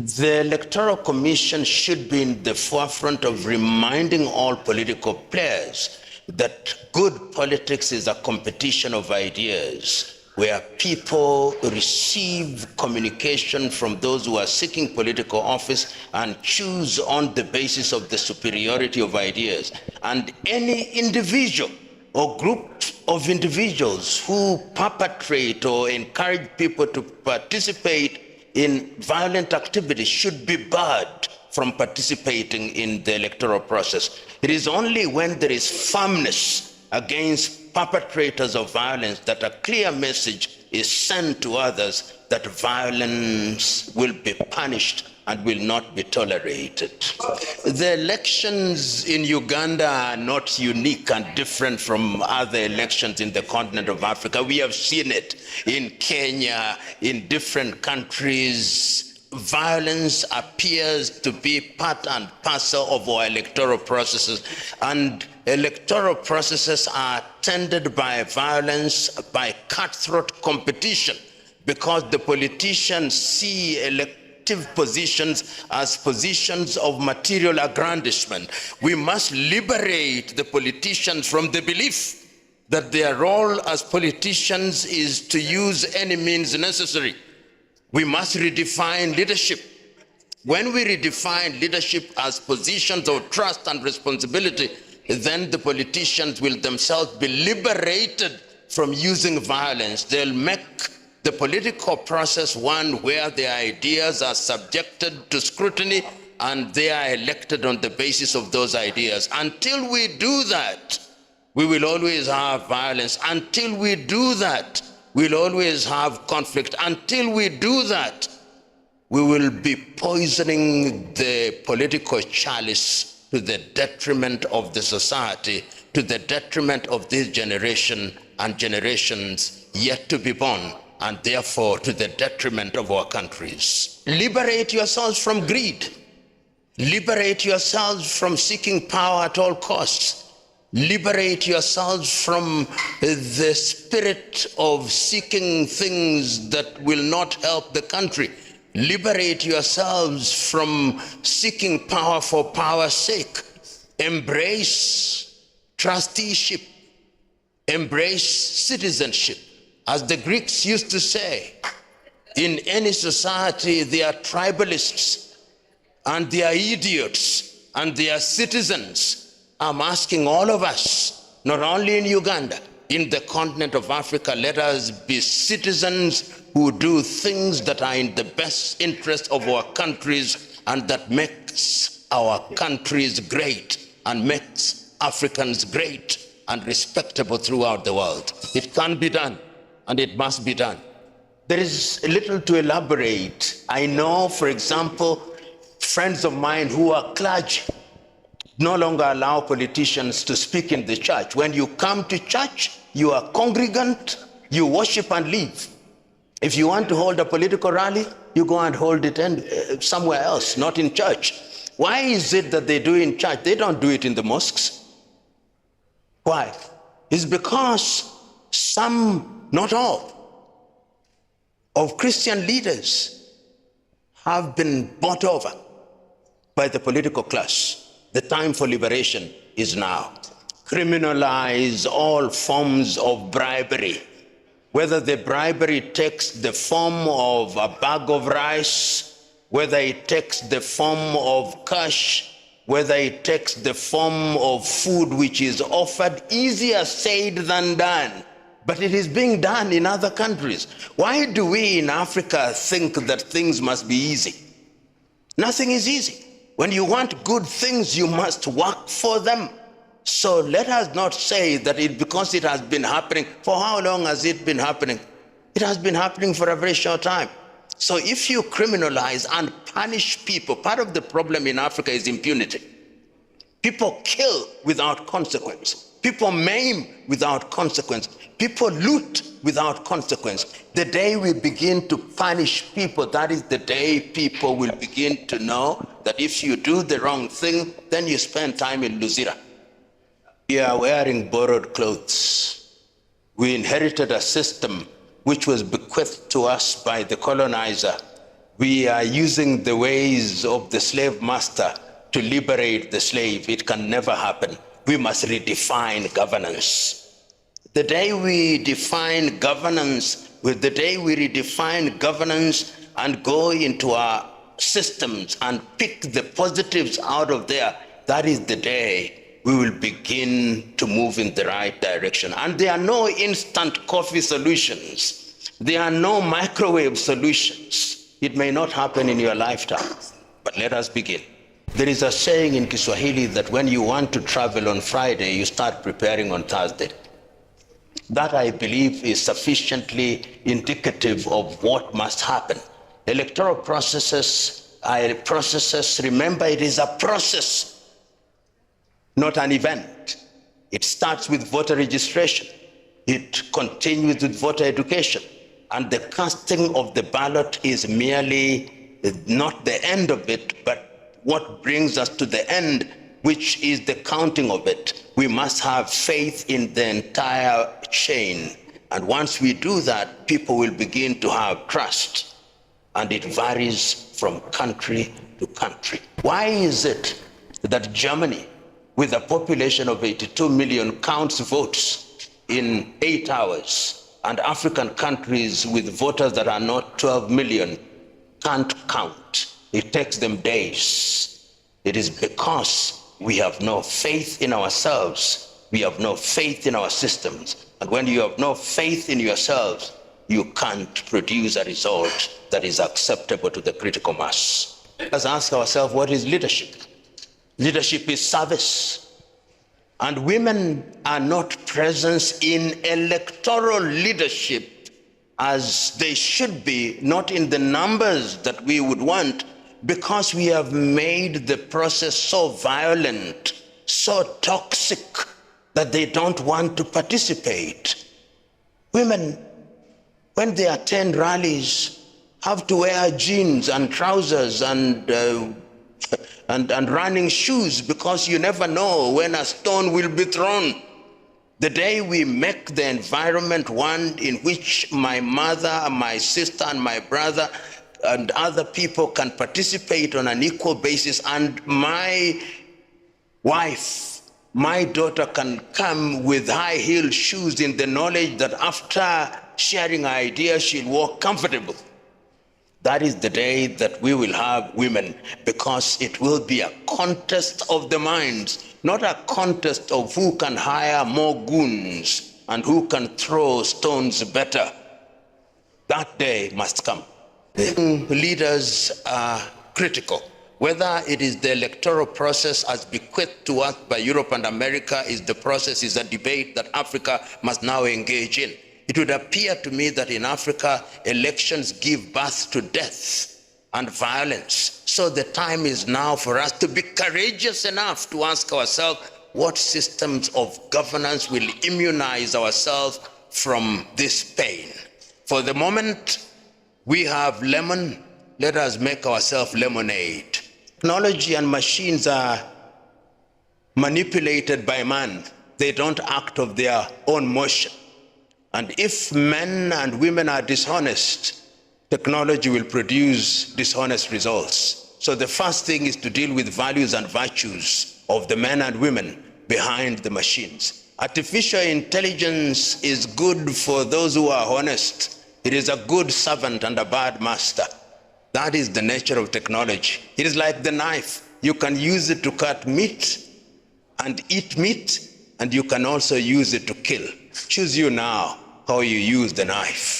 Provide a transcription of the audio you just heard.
The Electoral Commission should be in the forefront of reminding all political players that good politics is a competition of ideas, where people receive communication from those who are seeking political office and choose on the basis of the superiority of ideas. And any individual or group of individuals who perpetrate or encourage people to participate in violent activities should be barred from participating in the electoral process. It is only when there is firmness against perpetrators of violence that a clear message is sent to others that violence will be punished and will not be tolerated. The elections in Uganda are not unique and different from other elections in the continent of Africa. We have seen it in Kenya, in different countries. Violence appears to be part and parcel of our electoral processes, and electoral processes are tended by violence, by cutthroat competition, because the politicians see elective positions as positions of material aggrandizement. We must liberate the politicians from the belief that their role as politicians is to use any means necessary. We must redefine leadership. When we redefine leadership as positions of trust and responsibility, then the politicians will themselves be liberated from using violence. They'll make the political process one where their ideas are subjected to scrutiny and they are elected on the basis of those ideas. Until we do that, we will always have violence. Until we do that, we'll always have conflict. Until we do that, we will be poisoning the political chalice to the detriment of the society, to the detriment of this generation and generations yet to be born, and therefore to the detriment of our countries. Liberate yourselves from greed. Liberate yourselves from seeking power at all costs. Liberate yourselves from the spirit of seeking things that will not help the country. Liberate yourselves from seeking power for power's sake. Embrace trusteeship. Embrace citizenship. As the Greeks used to say, in any society there are tribalists and there are idiots and there are citizens. I'm asking all of us, not only in Uganda, in the continent of Africa, let us be citizens who do things that are in the best interest of our countries and that makes our countries great and makes Africans great and respectable throughout the world. It can be done and it must be done. There is little to elaborate. I know, for example, friends of mine who are clergy no longer allow politicians to speak in the church. When you come to church, you are congregant, you worship and leave. If you want to hold a political rally, you go and hold it somewhere else, not in church. Why is it that they do it in church? They don't do it in the mosques. Why? It's because some, not all, of Christian leaders have been bought over by the political class. The time for liberation is now. Criminalize all forms of bribery, whether the bribery takes the form of a bag of rice, whether it takes the form of cash, whether it takes the form of food which is offered. Easier said than done, but it is being done in other countries. Why do we in Africa think that things must be easy? Nothing is easy. When you want good things, you must work for them. So let us not say that because it has been happening. For how long has it been happening? It has been happening for a very short time. So if you criminalize and punish people, part of the problem in Africa is impunity. People kill without consequence. People maim without consequence. People loot without consequence. The day we begin to punish people, that is the day people will begin to know that if you do the wrong thing, then you spend time in Luzira. We are wearing borrowed clothes. We inherited a system which was bequeathed to us by the colonizer. we are using the ways of the slave master to liberate the slave. It can never happen. We must redefine governance. The day we define governance, with the day we redefine governance and go into our systems and pick the positives out of there, that is the day we will begin to move in the right direction. And there are no instant coffee solutions. There are no microwave solutions. It may not happen in your lifetime, but let us begin. There is a saying in Kiswahili that when you want to travel on Friday, you start preparing on Thursday. That, I believe, is sufficiently indicative of what must happen. Electoral processes are processes. Remember, it is a process, not an event. It starts with voter registration. It continues with voter education. And the casting of the ballot is merely not the end of it, but what brings us to the end, which is the counting of it. We must have faith in the entire chain. And once we do that, people will begin to have trust. And it varies from country to country. Why is it that Germany, with a population of 82 million, counts votes in 8 hours, and African countries with voters that are not 12 million can't count? It takes them days. It is because we have no faith in ourselves. We have no faith in our systems. And when you have no faith in yourselves, you can't produce a result that is acceptable to the critical mass. Let's ask ourselves, what is leadership? Leadership is service. And women are not present in electoral leadership as they should be, not in the numbers that we would want, because we have made the process so violent, so toxic, that they don't want to participate. Women, when they attend rallies, have to wear jeans and trousers and running shoes, because you never know when a stone will be thrown. The day we make the environment one in which my mother, my sister, and my brother and other people can participate on an equal basis, and my wife, my daughter can come with high-heeled shoes in the knowledge that after sharing ideas, she'll walk comfortable. That is the day that we will have women, because it will be a contest of the minds, not a contest of who can hire more goons and who can throw stones better. That day must come. Leaders are critical. Whether it is the electoral process as bequeathed to us by Europe and America is a debate that Africa must now engage in. It would appear to me that in Africa, elections give birth to death and violence. So the time is now for us to be courageous enough to ask ourselves, what systems of governance will immunize ourselves from this pain? For the moment, we have lemon, let us make ourselves lemonade. Technology and machines are manipulated by man. They don't act of their own motion. And if men and women are dishonest, technology will produce dishonest results. So the first thing is to deal with values and virtues of the men and women behind the machines. Artificial intelligence is good for those who are honest. It is a good servant and a bad master. That is the nature of technology. It is like the knife. You can use it to cut meat and eat meat, and you can also use it to kill. Choose you now how you use the knife.